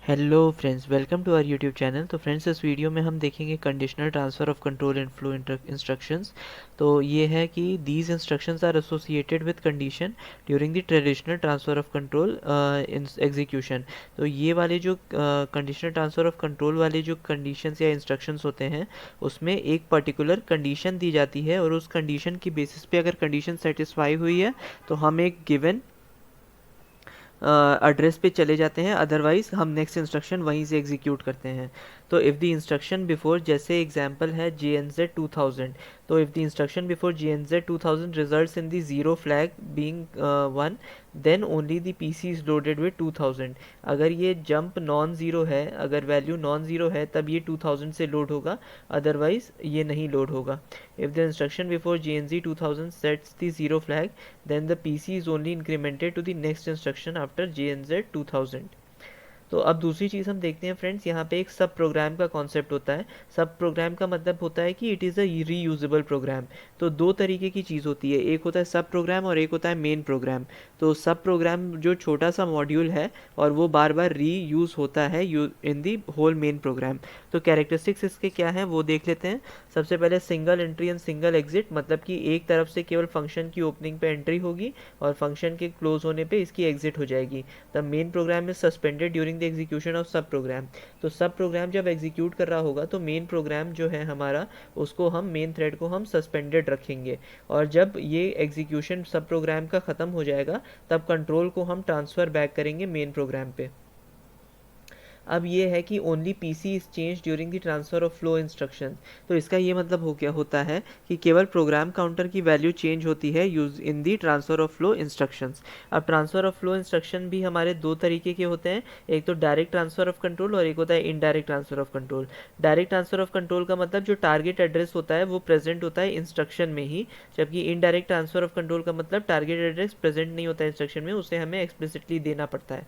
Hello friends, welcome to our YouTube channel. तो friends, इस video में हम देखेंगे conditional transfer of control and flow instructions. तो ये है कि these instructions are associated with condition during the traditional transfer of control in execution. तो ये वाले जो कंडीशनल ट्रांसफ़र ऑफ कंट्रोल वाले जो कंडीशंस या इंस्ट्रक्शंस होते हैं, उसमें एक पर्टिकुलर कंडीशन दी जाती है और उस कंडीशन की बेसिस पे अगर कंडीशन सेटिस्फाई हुई है तो हम एक गिवन एड्रेस पे चले जाते हैं, अदरवाइज हम नेक्स्ट इंस्ट्रक्शन वहीं से एग्जीक्यूट करते हैं। तो इफ़ द इंस्ट्रक्शन बिफोर, जैसे एग्जांपल है JNZ 2000, तो if the instruction before JNZ 2000 results in the zero flag being 1, then only the PC is loaded with 2000। अगर ये जंप नॉन ज़ीरो है, अगर वैल्यू नॉन ज़ीरो है, तब ये 2000 से लोड होगा, अदरवाइज ये नहीं लोड होगा। If the instruction before JNZ 2000 sets the zero flag, then the PC is only incremented to the next instruction after JNZ 2000। तो अब दूसरी चीज़ हम देखते हैं फ्रेंड्स, यहाँ पे एक सब प्रोग्राम का कॉन्सेप्ट होता है। सब प्रोग्राम का मतलब होता है कि it is a reusable program. तो दो तरीके की चीज़ होती है, एक होता है सब प्रोग्राम और एक होता है मेन प्रोग्राम। तो सब प्रोग्राम जो छोटा सा मॉड्यूल है और वो बार बार री यूज़ होता है इन दी होल मेन प्रोग्राम। तो कैरेक्टरिस्टिक्स इसके क्या हैं वो देख लेते हैं। सबसे पहले single entry and single exit, मतलब कि एक तरफ से केवल फंक्शन की ओपनिंग पे एंट्री होगी और फंक्शन के क्लोज होने पे इसकी एग्जिट हो जाएगी। The main program is suspended during the execution of sub program. तो सब प्रोग्राम जब एग्जीक्यूट कर रहा होगा तो मेन प्रोग्राम जो है हमारा, उसको हम मेन थ्रेड को हम सस्पेंडेड रखेंगे, और जब ये एग्जीक्यूशन सब प्रोग्राम का ख़त्म हो जाएगा तब कंट्रोल को हम ट्रांसफ़र बैक करेंगे मेन प्रोग्राम पे। अब ये है कि only PC is change during the transfer of flow instruction. तो इसका ये मतलब हो क्या होता है कि केवल प्रोग्राम काउंटर की वैल्यू चेंज होती है use in the transfer of flow instructions. अब ट्रांसफ़र ऑफ फ्लो इंस्ट्रक्शन भी हमारे दो तरीके के होते हैं, एक तो डायरेक्ट ट्रांसफ़र ऑफ कंट्रोल और एक होता है indirect transfer of control. Direct transfer of control का मतलब जो टारगेट एड्रेस होता है वो प्रेजेंट होता है इंस्ट्रक्शन में ही, जबकि इनडायरेक्ट ट्रांसफ़र ऑफ कंट्रोल का मतलब टारगेट एड्रेस प्रेजेंट नहीं होता है इंस्ट्रक्शन में, उसे हमें एक्सप्लिसिटली देना पड़ता है।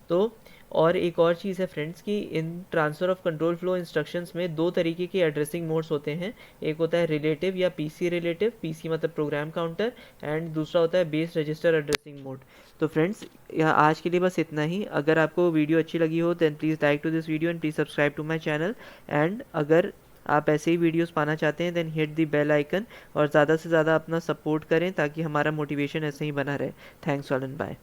तो और एक और चीज़ है फ्रेंड्स कि इन transfer of control flow instructions में दो तरीके के एड्रेसिंग मोड्स होते हैं। एक होता है रिलेटिव या पीसी रिलेटिव, पीसी मतलब प्रोग्राम काउंटर, एंड दूसरा होता है बेस रजिस्टर एड्रेसिंग मोड। तो फ्रेंड्स, यहाँ आज के लिए बस इतना ही। अगर आपको वीडियो अच्छी लगी हो then please like to this video and please subscribe to my channel. And अगर आप ऐसे ही वीडियोस पाना चाहते हैं then hit the bell icon और ज़्यादा से ज़्यादा अपना सपोर्ट करें ताकि हमारा मोटिवेशन ऐसे ही बना रहे। Thanks all and bye.